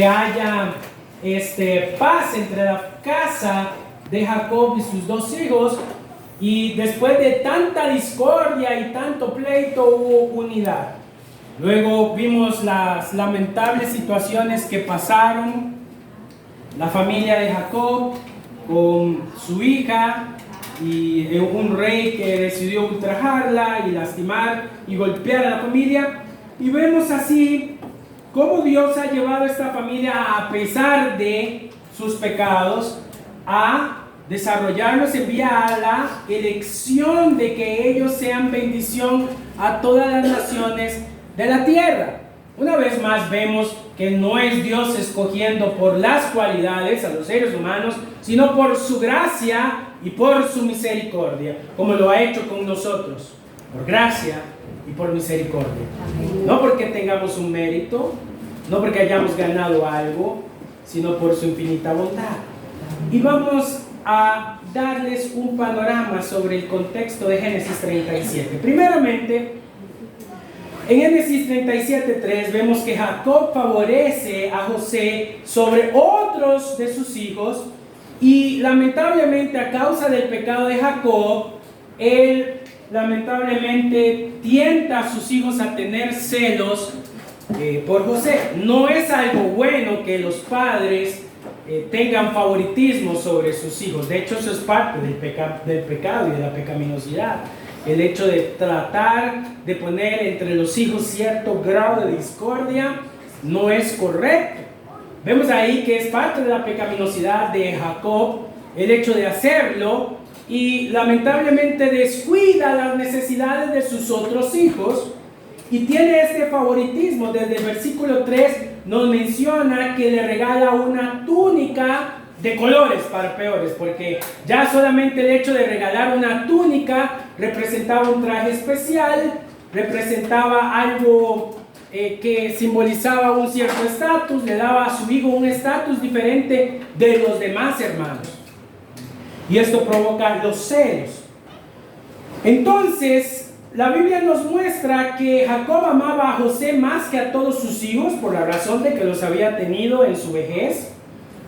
que haya paz entre la casa de Jacob y sus dos hijos, y después de tanta discordia y tanto pleito hubo unidad. Luego vimos las lamentables situaciones que pasaron la familia de Jacob con su hija y un rey que decidió ultrajarla y lastimar y golpear a la familia, y vemos así cómo Dios ha llevado a esta familia, a pesar de sus pecados, a desarrollarlos en vía a la elección de que ellos sean bendición a todas las naciones de la tierra. Una vez más vemos que no es Dios escogiendo por las cualidades a los seres humanos, sino por su gracia y por su misericordia, como lo ha hecho con nosotros, por gracia y por misericordia. No porque tengamos un mérito, no porque hayamos ganado algo, sino por su infinita bondad. Y vamos a darles un panorama sobre el contexto de Génesis 37. Primeramente, en Génesis 37:3 vemos que Jacob favorece a José sobre otros de sus hijos, y lamentablemente, a causa del pecado de Jacob, él lamentablemente tienta a sus hijos a tener celos por José. No es algo bueno que los padres tengan favoritismo sobre sus hijos. De hecho, eso es parte del pecado y de la pecaminosidad. El hecho de tratar de poner entre los hijos cierto grado de discordia no es correcto. Vemos ahí que es parte de la pecaminosidad de Jacob el hecho de hacerlo, y lamentablemente descuida las necesidades de sus otros hijos y tiene este favoritismo. Desde el versículo 3 nos menciona que le regala una túnica de colores para peores, porque ya solamente el hecho de regalar una túnica representaba un traje especial, representaba algo que simbolizaba un cierto estatus, le daba a su hijo un estatus diferente de los demás hermanos, y esto provoca los celos. Entonces la Biblia nos muestra que Jacob amaba a José más que a todos sus hijos, por la razón de que los había tenido en su vejez.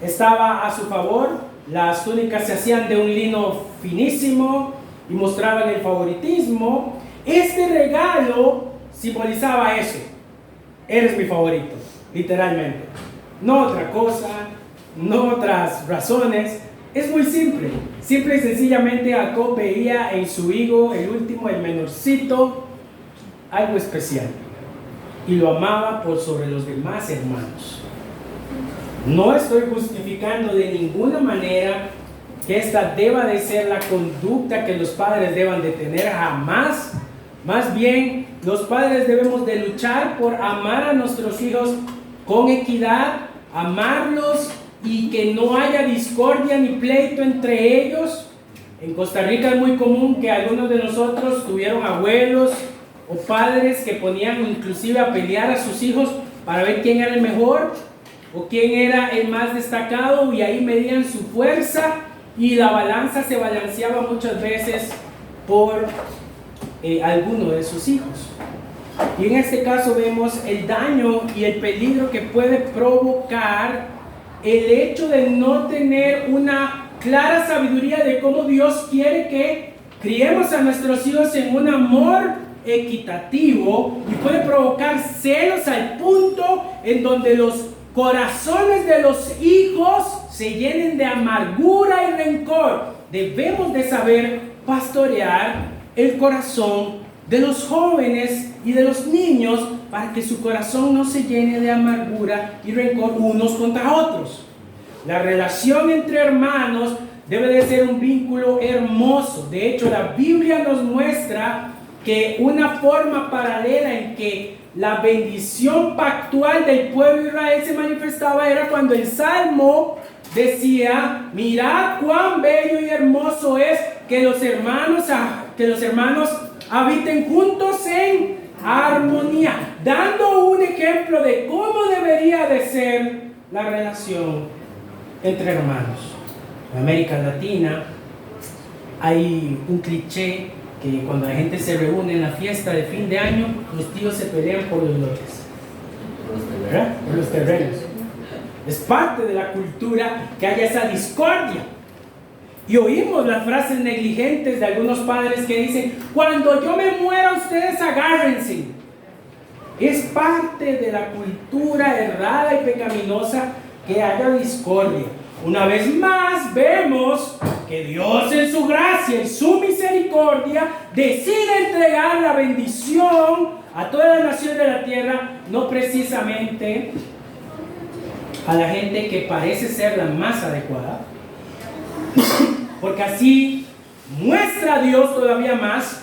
Estaba a su favor. Las túnicas se hacían de un lino finísimo y mostraban el favoritismo. Este regalo simbolizaba eso: eres mi favorito, literalmente. No otra cosa, no otras razones. Es muy simple. Simple y sencillamente Jacob veía en su hijo, el último, el menorcito, algo especial, y lo amaba por sobre los demás hermanos. No estoy justificando de ninguna manera que esta deba de ser la conducta que los padres deban de tener, jamás. Más bien, los padres debemos de luchar por amar a nuestros hijos con equidad, amarlos y que no haya discordia ni pleito entre ellos. En Costa Rica es muy común que algunos de nosotros tuvieron abuelos o padres que ponían inclusive a pelear a sus hijos para ver quién era el mejor o quién era el más destacado, y ahí medían su fuerza, y la balanza se balanceaba muchas veces por alguno de sus hijos. Y en este caso vemos el daño y el peligro que puede provocar el hecho de no tener una clara sabiduría de cómo Dios quiere que criemos a nuestros hijos en un amor equitativo, y puede provocar celos al punto en donde los corazones de los hijos se llenen de amargura y rencor. Debemos de saber pastorear el corazón de los jóvenes y de los niños para que su corazón no se llene de amargura y rencor unos contra otros. La relación entre hermanos debe de ser un vínculo hermoso. De hecho, la Biblia nos muestra que una forma paralela en que la bendición pactual del pueblo de Israel se manifestaba era cuando el Salmo decía: mirad cuán bello y hermoso es que los hermanos habiten juntos en armonía, dando un ejemplo de cómo debería de ser la relación entre hermanos. En América Latina hay un cliché que cuando la gente se reúne en la fiesta de fin de año, los tíos se pelean por los lotes, ¿verdad? Por los terrenos. Es parte de la cultura que haya esa discordia. Y oímos las frases negligentes de algunos padres que dicen: cuando yo me muera, ustedes agárrense. Es parte de la cultura errada y pecaminosa que haya discordia. Una vez más vemos que Dios en su gracia y su misericordia decide entregar la bendición a toda la nación de la tierra, no precisamente a la gente que parece ser la más adecuada, porque así muestra a Dios todavía más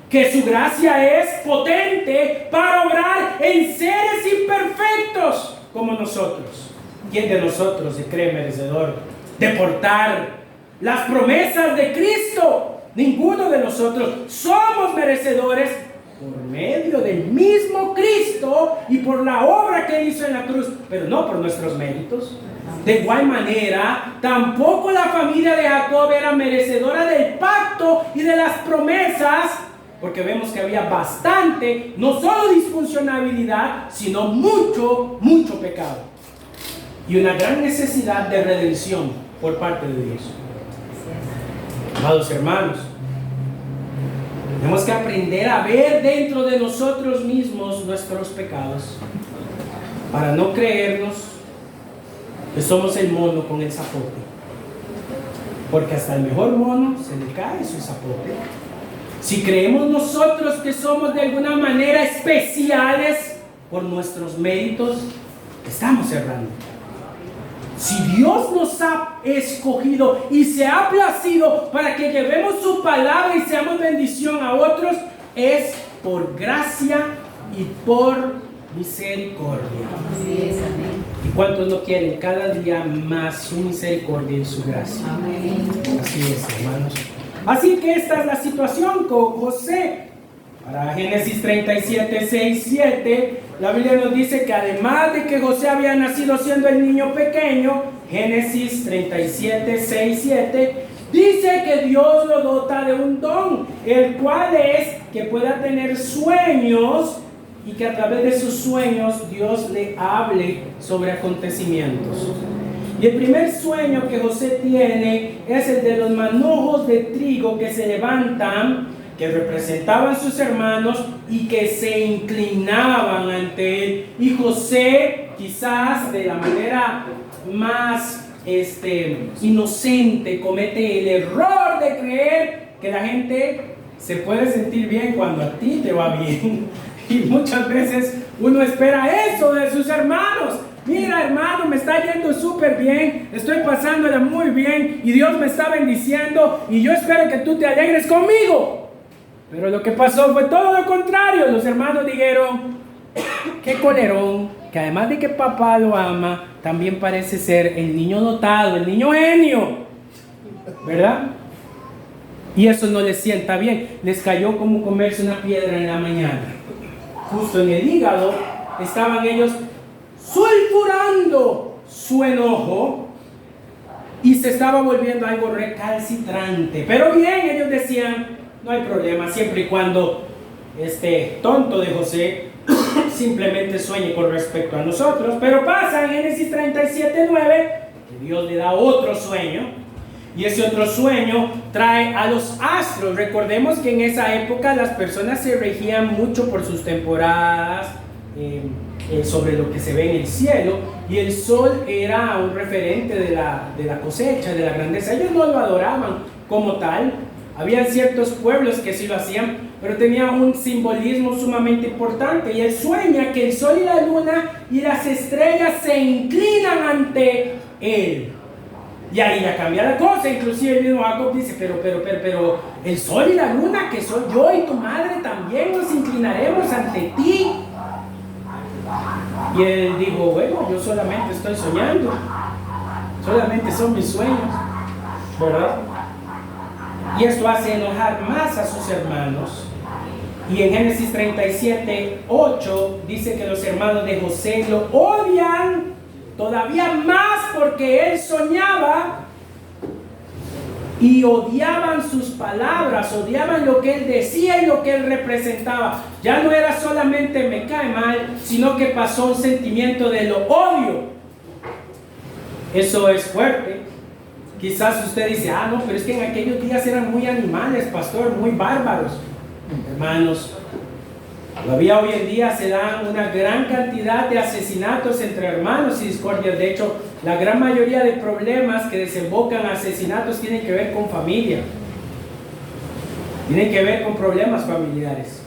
que su gracia es potente para obrar en seres imperfectos como nosotros. ¿Quién de nosotros se cree merecedor de portar las promesas de Cristo? Ninguno de nosotros somos merecedores por medio del mismo Cristo y por la obra que hizo en la cruz, pero no por nuestros méritos. De igual manera, tampoco la familia de Jacob era merecedora del pacto y de las promesas, porque vemos que había bastante, no solo disfuncionalidad, sino mucho pecado y una gran necesidad de redención por parte de Dios. Amados hermanos, tenemos que aprender a ver dentro de nosotros mismos nuestros pecados para no creernos que somos el mono con el zapote, porque hasta el mejor mono se le cae su zapote. Si creemos nosotros que somos de alguna manera especiales por nuestros méritos, estamos errando. Si Dios nos ha escogido y se ha placido para que llevemos su palabra y seamos bendición a otros, es por gracia y por misericordia. ¿Y cuántos no quieren cada día más su misericordia y su gracia? Así es, hermanos. Así que esta es la situación con José. Para Génesis 37, 6, 7, la Biblia nos dice que además de que José había nacido siendo el niño pequeño, Génesis 37, 6, 7, dice que Dios lo dota de un don, el cual es que pueda tener sueños y que a través de sus sueños Dios le hable sobre acontecimientos. Y el primer sueño que José tiene es el de los manojos de trigo que se levantan, que representaban sus hermanos y que se inclinaban ante él. Y José, quizás de la manera más inocente, comete el error de creer que la gente se puede sentir bien cuando a ti te va bien. Y muchas veces uno espera eso de sus hermanos. Mira, hermano, me está yendo súper bien, estoy pasándola muy bien y Dios me está bendiciendo y yo espero que tú te alegres conmigo. Pero lo que pasó fue todo lo contrario. Los hermanos dijeron: qué colerón, que además de que papá lo ama, también parece ser el niño dotado, el niño genio, ¿verdad? Y eso no les sienta bien. Les cayó como comerse una piedra en la mañana. Justo en el hígado estaban ellos sulfurando su enojo y se estaba volviendo algo recalcitrante. Pero bien, ellos decían: no hay problema, siempre y cuando este tonto de José simplemente sueñe con respecto a nosotros. Pero pasa en Génesis 37, 9, que Dios le da otro sueño, y ese otro sueño trae a los astros. Recordemos que en esa época las personas se regían mucho por sus temporadas, sobre lo que se ve en el cielo, y el sol era un referente de la cosecha, de la grandeza. Ellos no lo adoraban como tal. Habían ciertos pueblos que sí lo hacían, pero tenía un simbolismo sumamente importante. Y él sueña que el sol y la luna y las estrellas se inclinan ante él. Y ahí ya cambia la cosa. Inclusive el mismo Jacob dice: pero el sol y la luna, que soy yo y tu madre, también nos inclinaremos ante ti. Y él dijo: bueno, yo solamente estoy soñando, solamente son mis sueños, ¿verdad? Y esto hace enojar más a sus hermanos. Y en Génesis 37, 8 dice que los hermanos de José lo odian todavía más porque él soñaba, y odiaban sus palabras, odiaban lo que él decía y lo que él representaba. Ya no era solamente me cae mal, sino que pasó un sentimiento de lo odio. Eso es fuerte. Quizás usted dice, no, pero es que en aquellos días eran muy animales, pastor, muy bárbaros. Hermanos, todavía hoy en día se dan una gran cantidad de asesinatos entre hermanos y discordias. De hecho, la gran mayoría de problemas que desembocan en asesinatos tienen que ver con familia. Tienen que ver con problemas familiares.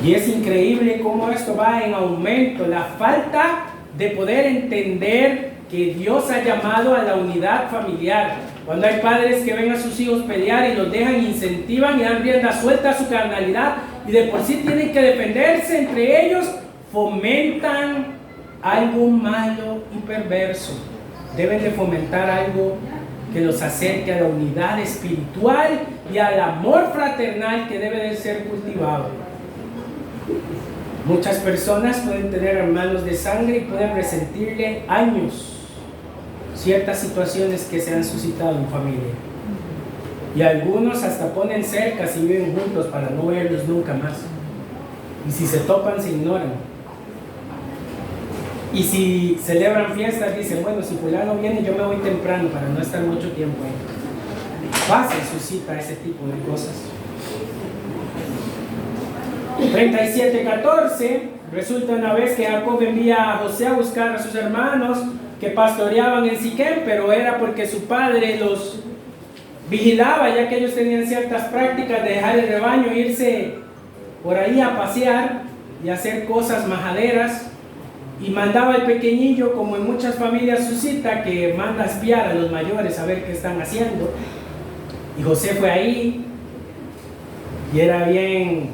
Y es increíble cómo esto va en aumento. La falta de poder entender que Dios ha llamado a la unidad familiar. Cuando hay padres que ven a sus hijos pelear y los dejan, incentivan y dan rienda suelta a su carnalidad, y de por sí tienen que defenderse entre ellos, fomentan algo malo y perverso. Deben de fomentar algo que los acerque a la unidad espiritual y al amor fraternal que debe de ser cultivado. Muchas personas pueden tener hermanos de sangre y pueden resentirle años ciertas situaciones que se han suscitado en familia. Y algunos hasta ponen cercas y viven juntos para no verlos nunca más. Y si se topan, se ignoran. Y si celebran fiestas, dicen, bueno, si fulano viene, yo me voy temprano para no estar mucho tiempo ahí. Pasa y suscita ese tipo de cosas. 37:14, resulta una vez que Jacob envía a José a buscar a sus hermanos que pastoreaban en Siquem, pero era porque su padre los vigilaba, ya que ellos tenían ciertas prácticas de dejar el rebaño, irse por ahí a pasear y hacer cosas majaderas, y mandaba al pequeñillo, como en muchas familias suscita, que manda a espiar a los mayores a ver qué están haciendo. Y José fue ahí y era bien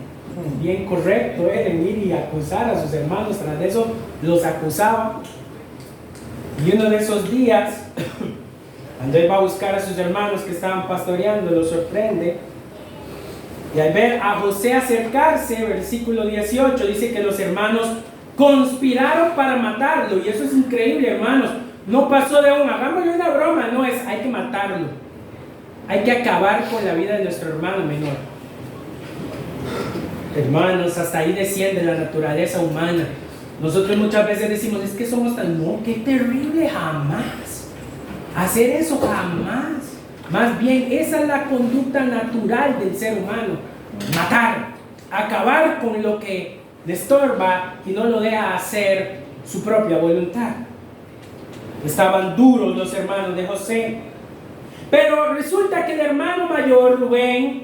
correcto en ir y acusar a sus hermanos. Tras eso los acusaba. Y uno de esos días, cuando él va a buscar a sus hermanos que estaban pastoreando, los sorprende. Y al ver a José acercarse, versículo 18, dice que los hermanos conspiraron para matarlo. Y eso es increíble, hermanos. No pasó de hagámosle una broma, no es, hay que matarlo. Hay que acabar con la vida de nuestro hermano menor. Hermanos, hasta ahí desciende la naturaleza humana. Nosotros muchas veces decimos, es que somos tan... No, qué terrible, jamás. Hacer eso jamás. Más bien, esa es la conducta natural del ser humano. Matar, acabar con lo que le estorba y no lo deja hacer su propia voluntad. Estaban duros los hermanos de José. Pero resulta que el hermano mayor, Rubén,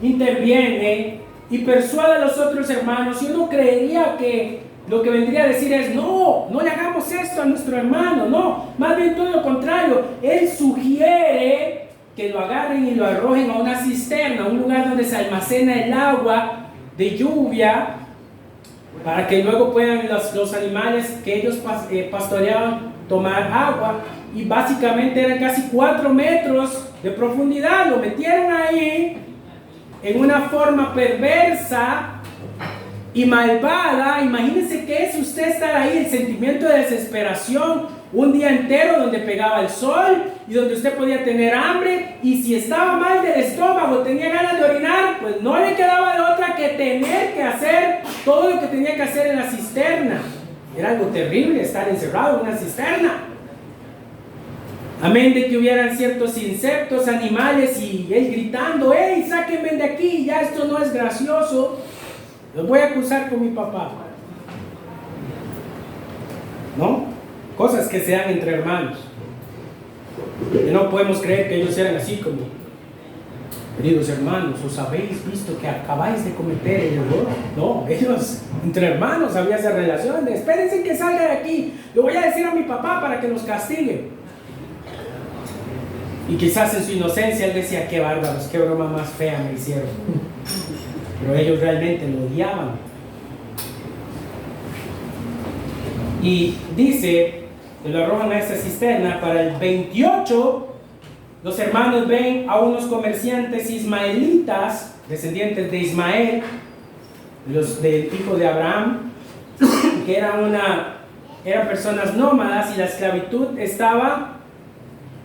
interviene y persuade a los otros hermanos, y uno creería que lo que vendría a decir es, no le hagamos esto a nuestro hermano, no, más bien todo lo contrario. Él sugiere que lo agarren y lo arrojen a una cisterna, un lugar donde se almacena el agua de lluvia, para que luego puedan los animales que ellos pastoreaban tomar agua. Y básicamente eran casi 4 metros de profundidad. Lo metieron ahí en una forma perversa y malvada. Imagínense qué es usted estar ahí, el sentimiento de desesperación, un día entero donde pegaba el sol y donde usted podía tener hambre, y si estaba mal del estómago, tenía ganas de orinar, pues no le quedaba de otra que tener que hacer todo lo que tenía que hacer en la cisterna. Era algo terrible estar encerrado en una cisterna. Amén de que hubieran ciertos insectos, animales, y él gritando, ¡hey, sáquenme de aquí! Ya esto no es gracioso. Los voy a acusar con mi papá. ¿No? Cosas que se dan entre hermanos. Y no podemos creer que ellos eran así como, queridos hermanos, ¿os habéis visto que acabáis de cometer el error? No, ellos, entre hermanos, había esa relación de, espérense que salga de aquí, lo voy a decir a mi papá para que nos castigue. Y quizás en su inocencia él decía, qué bárbaros, qué broma más fea me hicieron. Pero ellos realmente lo odiaban. Y dice que lo arrojan a esta cisterna. Para el 28, los hermanos ven a unos comerciantes ismaelitas, descendientes de Ismael, los del hijo de Abraham, que eran personas nómadas, y la esclavitud estaba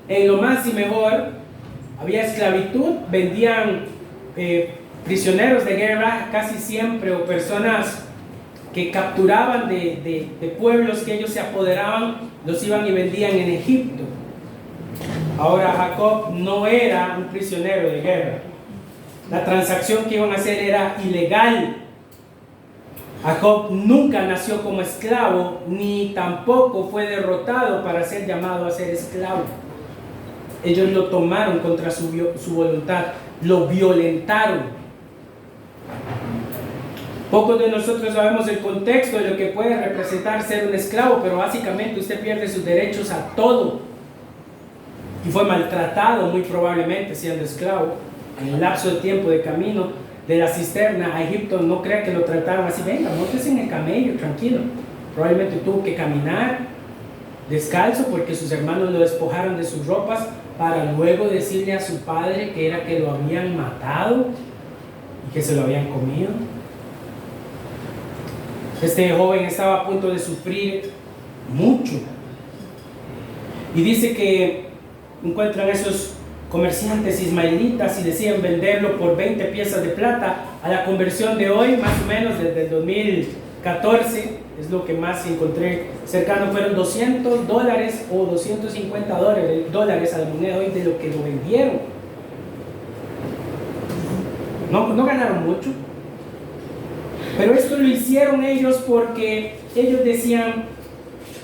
en lo más y mejor. Había esclavitud, vendían prisioneros de guerra casi siempre, o personas que capturaban de pueblos que ellos se apoderaban, los iban y vendían en Egipto. Ahora Jacob no era un prisionero de guerra. La transacción que iban a hacer era ilegal. Jacob nunca nació como esclavo, ni tampoco fue derrotado para ser llamado a ser esclavo. Ellos lo tomaron contra su voluntad, lo violentaron. Pocos de nosotros sabemos el contexto de lo que puede representar ser un esclavo, pero básicamente usted pierde sus derechos a todo. Y fue maltratado muy probablemente siendo esclavo. En el lapso de tiempo de camino de la cisterna a Egipto, no crea que lo trataron así, venga, móntese en el camello, tranquilo. Probablemente tuvo que caminar descalzo porque sus hermanos lo despojaron de sus ropas para luego decirle a su padre que era que lo habían matado y que se lo habían comido. Este joven estaba a punto de sufrir mucho. Y dice que encuentran esos comerciantes ismaelitas y decían venderlo por 20 piezas de plata. A la conversión de hoy, más o menos desde el 2014, es lo que más encontré cercano, fueron $200 o $250 a la moneda hoy de lo que lo vendieron. No ganaron mucho, pero esto lo hicieron ellos porque ellos decían,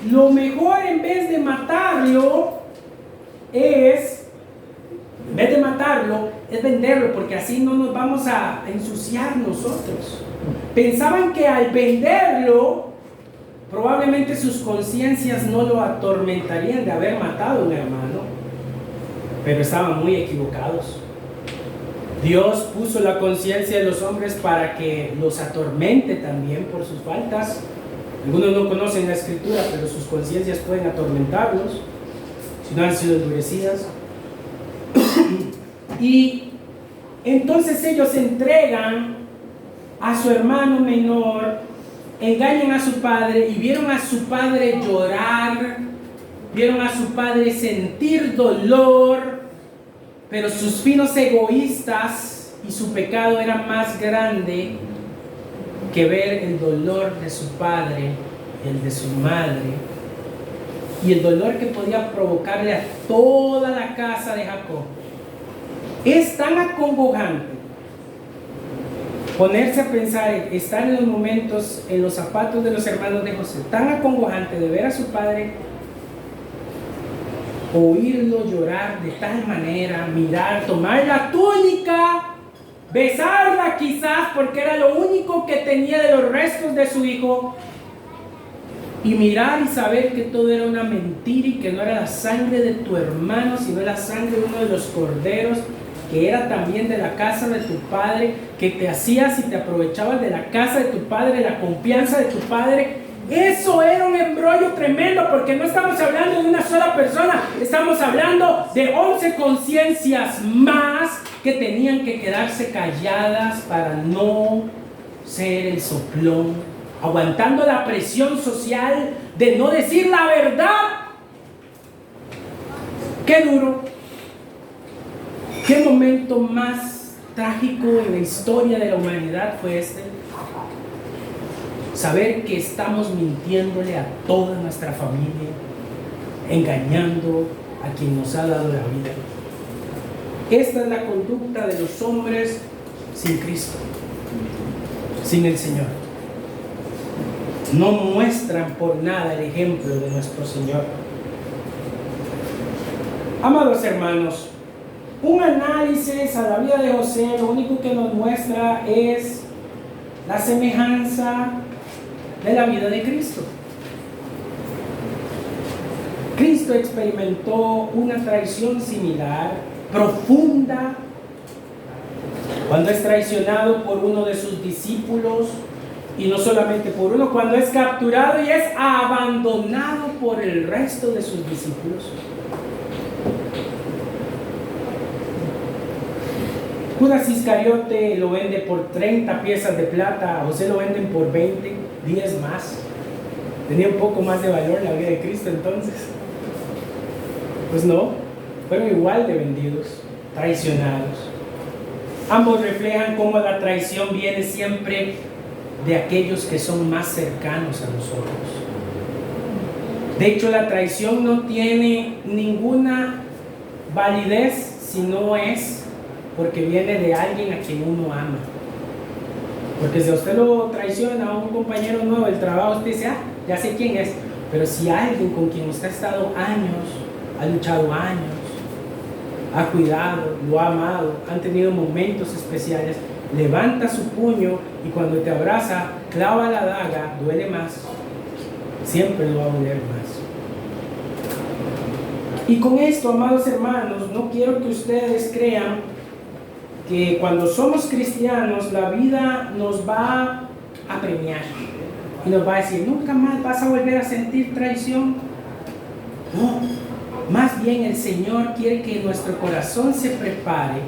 lo mejor en vez de matarlo es venderlo, porque así no nos vamos a ensuciar nosotros. Pensaban que al venderlo, probablemente sus conciencias no lo atormentarían de haber matado a un hermano, pero estaban muy equivocados. Dios puso la conciencia de los hombres para que los atormente también por sus faltas. Algunos no conocen la escritura, pero sus conciencias pueden atormentarlos si no han sido endurecidas. Y entonces ellos entregan a su hermano menor, engañan a su padre y vieron a su padre llorar, vieron a su padre sentir dolor, pero sus finos egoístas y su pecado era más grande que ver el dolor de su padre y el de su madre y el dolor que podía provocarle a toda la casa de Jacob. Es tan acongojante ponerse a pensar, estar en los momentos, en los zapatos de los hermanos de José, tan acongojante de ver a su padre, oírlo llorar de tal manera, mirar, tomar la túnica, besarla quizás porque era lo único que tenía de los restos de su hijo, y mirar y saber que todo era una mentira y que no era la sangre de tu hermano, sino la sangre de uno de los corderos, que era también de la casa de tu padre, que te hacías y te aprovechabas de la casa de tu padre, de la confianza de tu padre. Eso era un embrollo tremendo, porque no estamos hablando de una sola persona, estamos hablando de 11 conciencias más que tenían que quedarse calladas para no ser el soplón, aguantando la presión social de no decir la verdad. ¡Qué duro! ¿Qué momento más trágico en la historia de la humanidad fue este? Saber que estamos mintiéndole a toda nuestra familia, engañando a quien nos ha dado la vida. Esta es la conducta de los hombres sin Cristo, sin el Señor. No muestran por nada el ejemplo de nuestro Señor. Amados hermanos, un análisis a la vida de José lo único que nos muestra es la semejanza de la vida de Cristo. Cristo experimentó una traición similar, profunda, cuando es traicionado por uno de sus discípulos, y no solamente por uno, cuando es capturado y es abandonado por el resto de sus discípulos. Judas Iscariote lo vende por 30 piezas de plata, a José lo venden por 20, 10 más. Tenía un poco más de valor la vida de Cristo entonces. Pues no, fueron igual de vendidos, traicionados. Ambos reflejan cómo la traición viene siempre de aquellos que son más cercanos a nosotros. De hecho, la traición no tiene ninguna validez si no es porque viene de alguien a quien uno ama. Porque si a usted lo traiciona a un compañero nuevo del trabajo, usted dice, ya sé quién es. Pero si alguien con quien usted ha estado años, ha luchado años, ha cuidado, lo ha amado, han tenido momentos especiales, levanta su puño y cuando te abraza, clava la daga, duele más. Siempre lo va a doler más. Y con esto, amados hermanos, no quiero que ustedes crean que cuando somos cristianos la vida nos va a premiar y nos va a decir, nunca más vas a volver a sentir traición. No, más bien el Señor quiere que nuestro corazón se prepare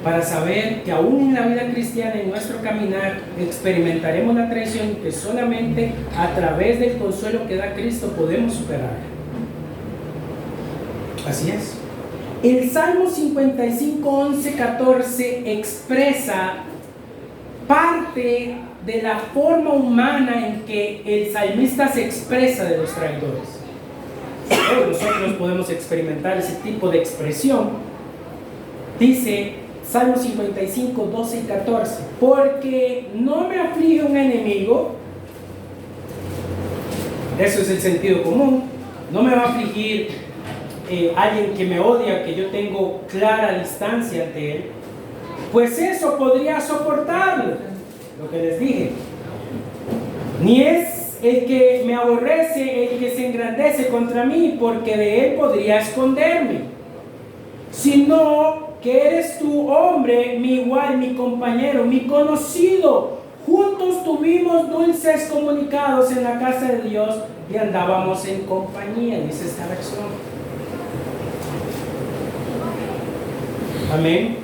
para saber que aún en la vida cristiana, en nuestro caminar, experimentaremos la traición y que solamente a través del consuelo que da Cristo podemos superarla. Así es. El Salmo 55, 11, 14 expresa parte de la forma humana en que el salmista se expresa de los traidores. Nosotros podemos experimentar ese tipo de expresión. Dice Salmo 55, 12 y 14: porque no me aflige un enemigo. Eso es el sentido común. No me va a afligir alguien que me odia, que yo tengo clara distancia ante él, pues eso podría soportarlo, lo que les dije. Ni es el que me aborrece el que se engrandece contra mí, porque de él podría esconderme, sino que eres tú, hombre, mi igual, mi compañero, mi conocido. Juntos tuvimos dulces comunicados en la casa de Dios y andábamos en compañía, dice esta versión. Amén.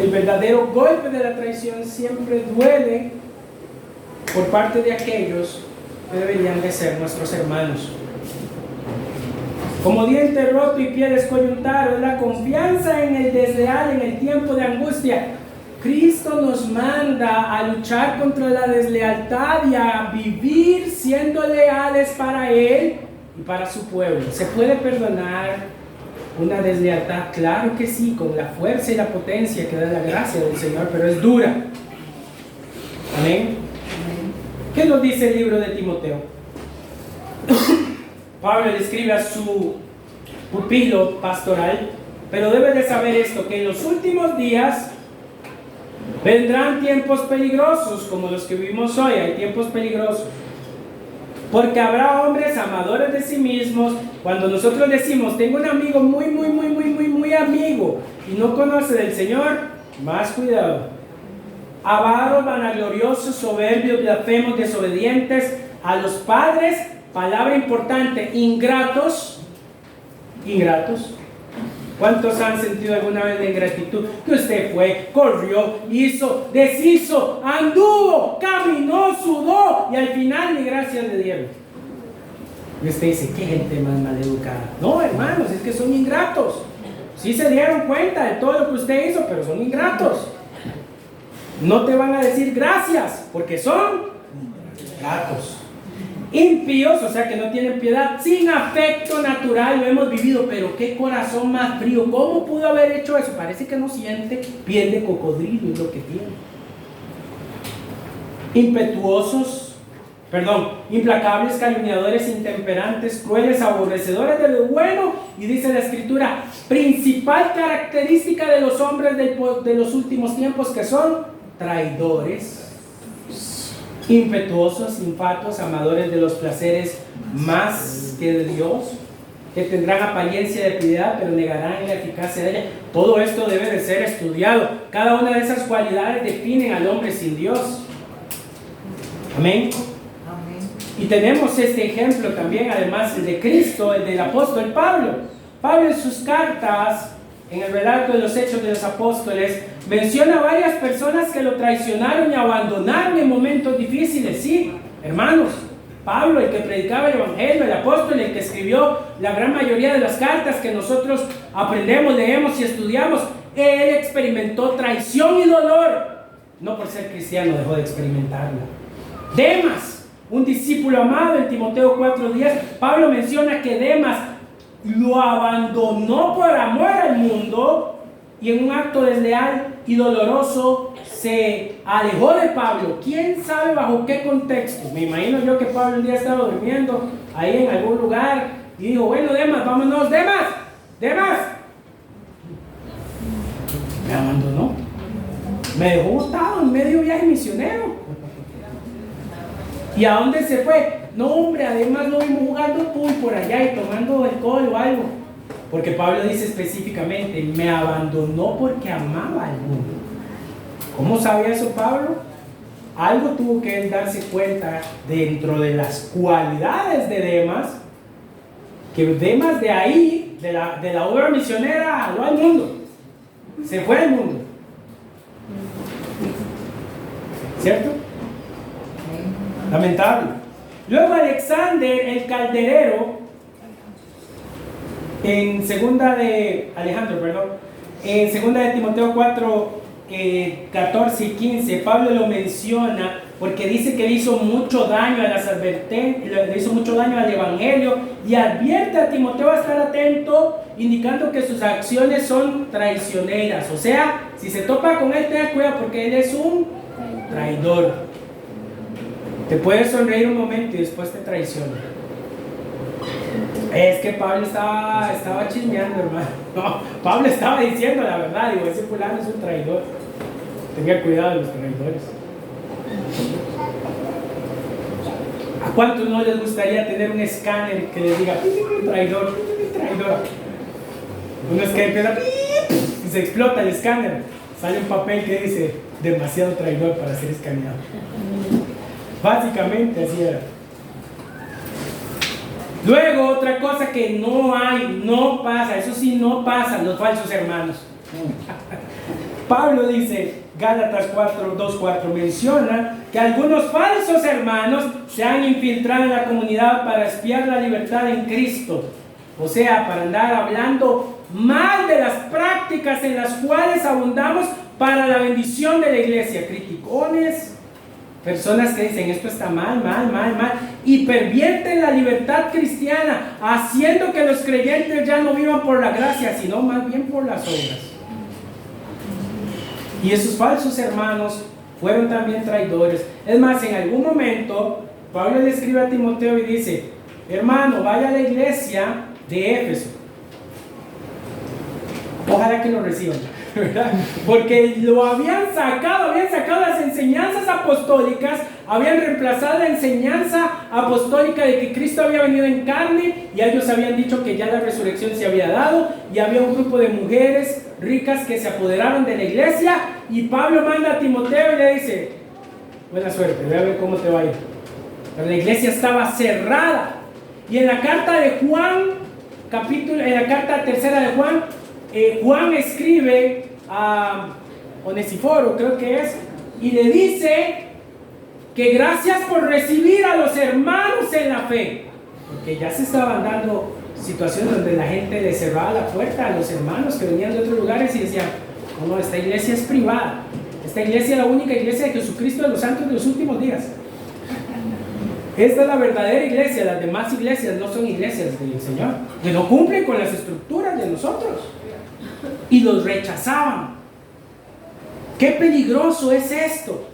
El verdadero golpe de la traición siempre duele por parte de aquellos que deberían de ser nuestros hermanos. Como diente roto y pie descoyuntado es la confianza en el desleal en el tiempo de angustia. Cristo nos manda a luchar contra la deslealtad y a vivir siendo leales para Él y para su pueblo. ¿Se puede perdonar una deslealtad? Claro que sí, con la fuerza y la potencia que da la gracia del Señor, pero es dura. Amén. ¿Qué nos dice el libro de Timoteo? Pablo le escribe a su pupilo pastoral: pero debes de saber esto, que en los últimos días vendrán tiempos peligrosos como los que vivimos hoy. Hay tiempos peligrosos. Porque habrá hombres amadores de sí mismos. Cuando nosotros decimos, tengo un amigo muy amigo y no conoce del Señor, más cuidado. Avaros, vanagloriosos, soberbios, blasfemos, desobedientes a los padres. Palabra importante, ingratos. ¿Cuántos han sentido alguna vez la ingratitud? Que usted fue, corrió, hizo, deshizo, anduvo, caminó, sudó y al final ni gracias le dieron. Y usted dice, qué gente más maleducada. No, hermanos, es que son ingratos. Sí se dieron cuenta de todo lo que usted hizo, pero son ingratos. No te van a decir gracias, porque son ingratos. Impíos, o sea que no tienen piedad, sin afecto natural, lo hemos vivido, pero qué corazón más frío. ¿Cómo pudo haber hecho eso? Parece que no siente, piel de cocodrilo es lo que tiene. Implacables, calumniadores, intemperantes, crueles, aborrecedores de lo bueno. Y dice la Escritura, principal característica de los hombres de los últimos tiempos, que son traidores, impetuosos, infatuos, amadores de los placeres más que de Dios, que tendrán apariencia de piedad, pero negarán la eficacia de ella. Todo esto debe de ser estudiado. Cada una de esas cualidades definen al hombre sin Dios. Amén. Y tenemos este ejemplo también, además el de Cristo, el del apóstol Pablo. Pablo en sus cartas, en el relato de los Hechos de los Apóstoles, menciona a varias personas que lo traicionaron y abandonaron en momentos difíciles. Sí, hermanos, Pablo, el que predicaba el Evangelio, el apóstol, el que escribió la gran mayoría de las cartas que nosotros aprendemos, leemos y estudiamos, él experimentó traición y dolor. no por ser cristiano dejó de experimentarla. Demas, un discípulo amado, en Timoteo 4:10, Pablo menciona que Demas lo abandonó por amor al mundo y en un acto desleal y doloroso se alejó de Pablo. ¿Quién sabe bajo qué contexto? Me imagino yo que Pablo un día estaba durmiendo ahí en algún lugar y dijo, bueno, Demas, vámonos, Demas, me abandonó, me dejó botado en medio viaje misionero. ¿Y a dónde se fue? No, hombre, además lo vimos jugando pool por allá y tomando alcohol o algo. Porque Pablo dice específicamente, me abandonó porque amaba al mundo. ¿Cómo sabía eso Pablo? Algo tuvo que él darse cuenta dentro de las cualidades de Demas, que Demas de ahí, de la obra misionera, jaló al mundo. Se fue al mundo. ¿Cierto? Lamentable. Luego Alexander el calderero, en segunda de Timoteo 4, 14 y 15, Pablo lo menciona porque dice que le hizo mucho daño a las advertencias, le hizo mucho daño al evangelio y advierte a Timoteo a estar atento, indicando que sus acciones son traicioneras. O sea, si se topa con él, tenga cuidado porque él es un traidor. Te puedes sonreír un momento y después te traiciona. Es que Pablo estaba chismeando, hermano. No, Pablo estaba diciendo la verdad. Digo, ese fulano es un traidor. Tenga cuidado de los traidores. ¿A cuántos no les gustaría tener un escáner que les diga traidor, traidor? Uno es que empieza y se explota el escáner. Sale un papel que dice demasiado traidor para ser escaneado. Básicamente así era. Luego, otra cosa que no pasa, eso sí no pasa, los falsos hermanos. Pablo dice, Gálatas 2:4 menciona que algunos falsos hermanos se han infiltrado en la comunidad para espiar la libertad en Cristo. O sea, para andar hablando mal de las prácticas en las cuales abundamos para la bendición de la iglesia. Criticones, personas que dicen esto está mal, y pervierten la libertad cristiana, haciendo que los creyentes ya no vivan por la gracia, sino más bien por las obras. Y esos falsos hermanos fueron también traidores. Es más, en algún momento, Pablo le escribe a Timoteo y dice, hermano, vaya a la iglesia de Éfeso. Ojalá que lo reciban, ¿verdad? Porque lo habían sacado las enseñanzas apostólicas, habían reemplazado la enseñanza apostólica de que Cristo había venido en carne, y ellos habían dicho que ya la resurrección se había dado, y había un grupo de mujeres ricas que se apoderaron de la iglesia, y Pablo manda a Timoteo y le dice, buena suerte, voy a ver cómo te va a ir. Pero la iglesia estaba cerrada, y en la carta de Juan, en la carta tercera de Juan, Juan escribe a Onesíforo, creo que es, y le dice que gracias por recibir a los hermanos en la fe, porque ya se estaban dando situaciones donde la gente le cerraba la puerta a los hermanos que venían de otros lugares y decían, no, esta iglesia es privada, esta iglesia es la única iglesia de Jesucristo de los santos de los últimos días. Esta es la verdadera iglesia, las demás iglesias no son iglesias del Señor, que no cumplen con las estructuras de nosotros. Y los rechazaban. Qué peligroso es esto,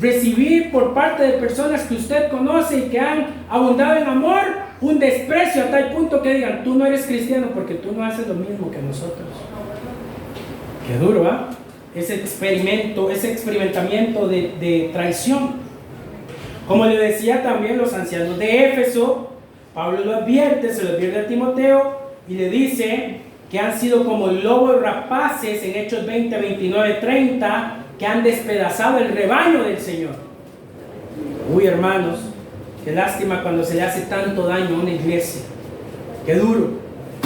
recibir por parte de personas que usted conoce y que han abundado en amor, un desprecio a tal punto que digan, tú no eres cristiano porque tú no haces lo mismo que nosotros. Qué duro, ¿ah? Ese experimentamiento de traición. Como le decía también los ancianos de Éfeso, Pablo lo advierte, se lo advierte a Timoteo y le dice que han sido como lobos rapaces en Hechos 20, 29, 30, que han despedazado el rebaño del Señor. Uy, hermanos, qué lástima cuando se le hace tanto daño a una iglesia. Qué duro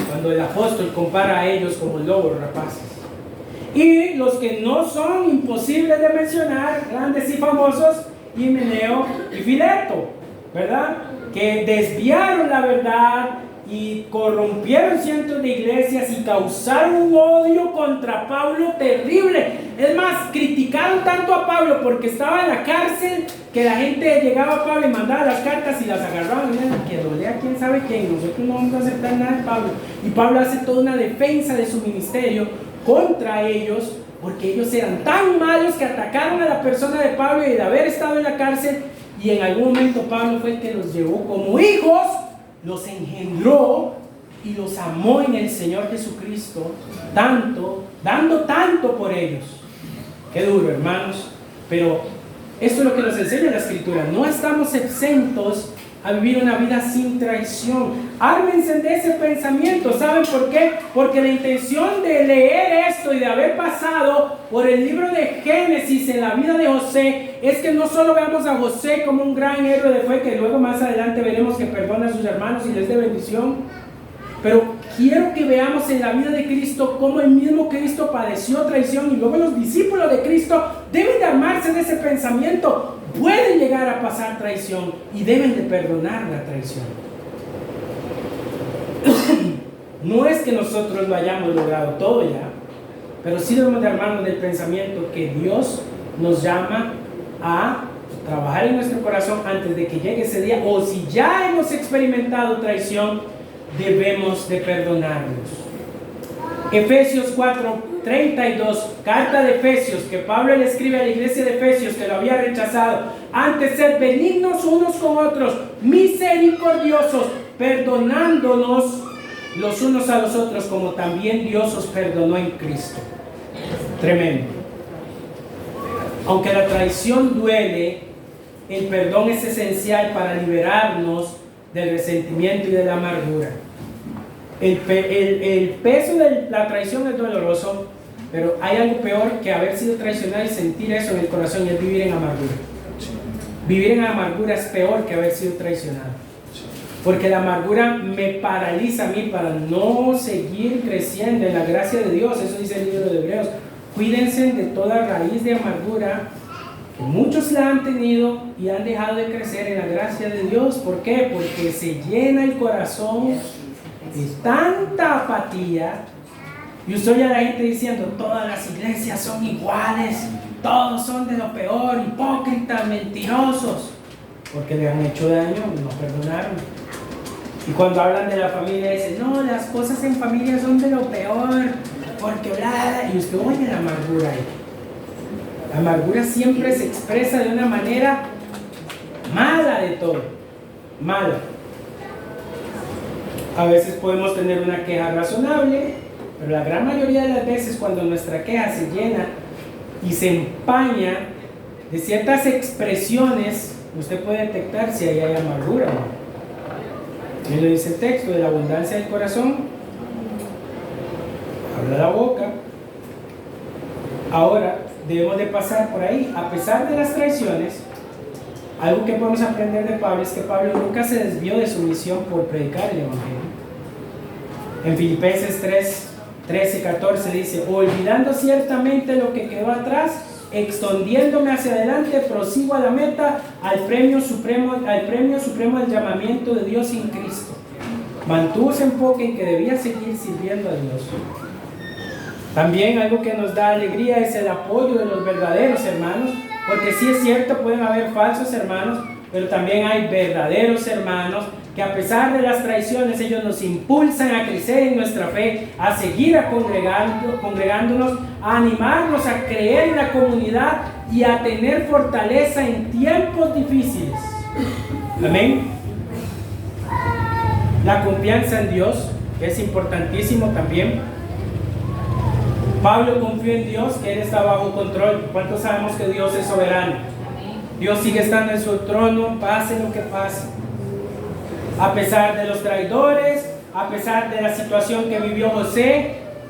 cuando el apóstol compara a ellos como lobos rapaces. Y los que no son imposibles de mencionar, grandes y famosos, Himeneo y Fileto, ¿verdad? Que desviaron la verdad y corrompieron cientos de iglesias y causaron un odio contra Pablo terrible. Es más, criticaron tanto a Pablo porque estaba en la cárcel que la gente llegaba a Pablo y mandaba las cartas y las agarraban. Miren, que lo lea quién sabe quién, nosotros no vamos a aceptar nada de Pablo. Y Pablo hace toda una defensa de su ministerio contra ellos, porque ellos eran tan malos que atacaron a la persona de Pablo y de haber estado en la cárcel. Y en algún momento Pablo fue el que los llevó como hijos, los engendró y los amó en el Señor Jesucristo, tanto, dando tanto por ellos. Qué duro, hermanos, pero esto es lo que nos enseña la Escritura. No estamos exentos a vivir una vida sin traición. Ármense de ese pensamiento. ¿Saben por qué? Porque la intención de leer esto y de haber pasado por el libro de Génesis en la vida de José es que no solo veamos a José como un gran héroe de fe, que luego más adelante veremos que perdona a sus hermanos y les dé bendición, pero quiero que veamos en la vida de Cristo cómo el mismo Cristo padeció traición, y luego los discípulos de Cristo deben de armarse de ese pensamiento. Pueden llegar a pasar traición y deben de perdonar la traición. No es que nosotros lo hayamos logrado todo ya, pero sí debemos de armarnos del pensamiento que Dios nos llama a trabajar en nuestro corazón antes de que llegue ese día, o si ya hemos experimentado traición, debemos de perdonarnos. Efesios 4:32, carta de Efesios, que Pablo le escribe a la iglesia de Efesios que lo había rechazado. Antes, sed benignos unos con otros, misericordiosos, perdonándonos los unos a los otros, como también Dios os perdonó en Cristo. Tremendo. Aunque la traición duele, el perdón es esencial para liberarnos del resentimiento y de la amargura. El peso de la traición es doloroso, pero hay algo peor que haber sido traicionado y sentir eso en el corazón, y es vivir en amargura. Vivir en amargura es peor que haber sido traicionado, porque la amargura me paraliza a mí para no seguir creciendo en la gracia de Dios. Eso dice el libro de Hebreos. Cuídense de toda raíz de amargura, que muchos la han tenido y han dejado de crecer en la gracia de Dios. ¿Por qué? Porque se llena el corazón de tanta apatía, y usted oye a la gente diciendo: todas las iglesias son iguales, todos son de lo peor, hipócritas, mentirosos, porque le han hecho daño y no perdonaron. Y cuando hablan de la familia dicen: no, las cosas en familia son de lo peor, porque bla, y usted oye la amargura ahí. La amargura siempre se expresa de una manera mala de todo, mala. A veces podemos tener una queja razonable, pero la gran mayoría de las veces cuando nuestra queja se llena y se empaña de ciertas expresiones, usted puede detectar si ahí hay amargura o no. Y lo dice el texto: de la abundancia del corazón habla la boca. Ahora debemos de pasar por ahí. A pesar de las traiciones, algo que podemos aprender de Pablo es que Pablo nunca se desvió de su misión por predicar el Evangelio. En Filipenses 3:13-14 dice: olvidando ciertamente lo que quedó atrás, extendiéndome hacia adelante, prosigo a la meta, al premio supremo del llamamiento de Dios en Cristo. Mantuvo ese enfoque en que debía seguir sirviendo a Dios. También algo que nos da alegría es el apoyo de los verdaderos hermanos, porque sí es cierto, pueden haber falsos hermanos, pero también hay verdaderos hermanos que, a pesar de las traiciones, ellos nos impulsan a crecer en nuestra fe, a seguir congregándonos, a animarnos a creer en la comunidad y a tener fortaleza en tiempos difíciles. Amén. La confianza en Dios, que es importantísimo también. Pablo confió en Dios, que Él está bajo control. ¿Cuántos sabemos que Dios es soberano? Dios sigue estando en su trono, pase lo que pase. A pesar de los traidores, a pesar de la situación que vivió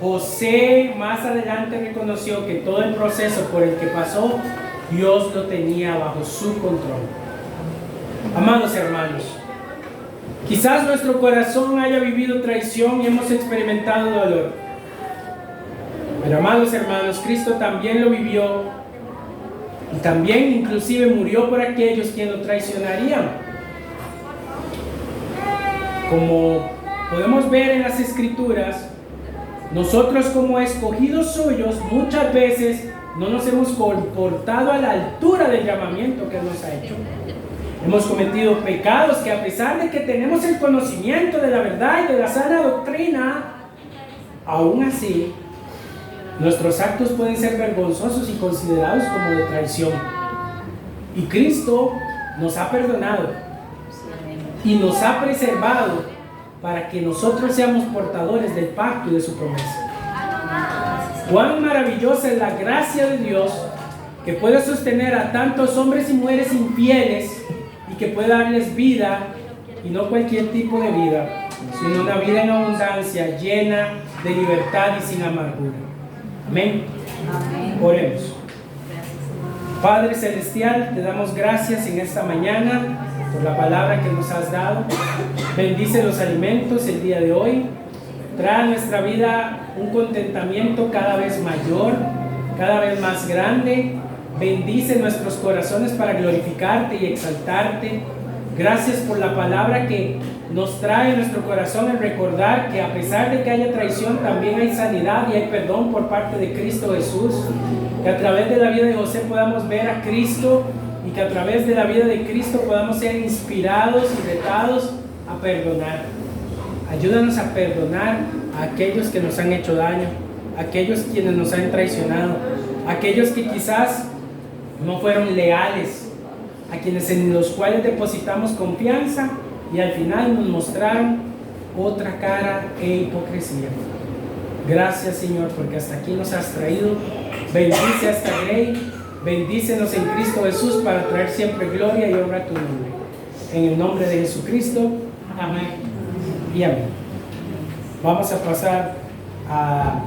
José más adelante reconoció que todo el proceso por el que pasó, Dios lo tenía bajo su control. Amados hermanos, quizás nuestro corazón haya vivido traición y hemos experimentado dolor. Pero, amados hermanos, Cristo también lo vivió, y también inclusive murió por aquellos que lo traicionarían. Como podemos ver en las Escrituras, nosotros como escogidos suyos muchas veces no nos hemos comportado a la altura del llamamiento que nos ha hecho. Hemos cometido pecados que, a pesar de que tenemos el conocimiento de la verdad y de la sana doctrina, aún así nuestros actos pueden ser vergonzosos y considerados como de traición. Y Cristo nos ha perdonado y nos ha preservado para que nosotros seamos portadores del pacto y de su promesa. Cuán maravillosa es la gracia de Dios, que puede sostener a tantos hombres y mujeres infieles y que puede darles vida, y no cualquier tipo de vida, sino una vida en abundancia, llena de libertad y sin amargura. Amén. Amén. Oremos. Padre Celestial, te damos gracias en esta mañana por la palabra que nos has dado. Bendice los alimentos el día de hoy. Trae a nuestra vida un contentamiento cada vez mayor, cada vez más grande. Bendice nuestros corazones para glorificarte y exaltarte. Gracias por la palabra que nos trae a nuestro corazón el recordar que, a pesar de que haya traición, también hay sanidad y hay perdón por parte de Cristo Jesús. Que a través de la vida de José podamos ver a Cristo, y que a través de la vida de Cristo podamos ser inspirados y retados a perdonar. Ayúdanos a perdonar a aquellos que nos han hecho daño, a aquellos quienes nos han traicionado, a aquellos que quizás no fueron leales, a quienes en los cuales depositamos confianza y al final nos mostraron otra cara e hipocresía. Gracias, Señor, porque hasta aquí nos has traído. Bendice a esta Grey, bendícenos en Cristo Jesús para traer siempre gloria y honra a tu nombre. En el nombre de Jesucristo, amén y amén. Vamos a pasar a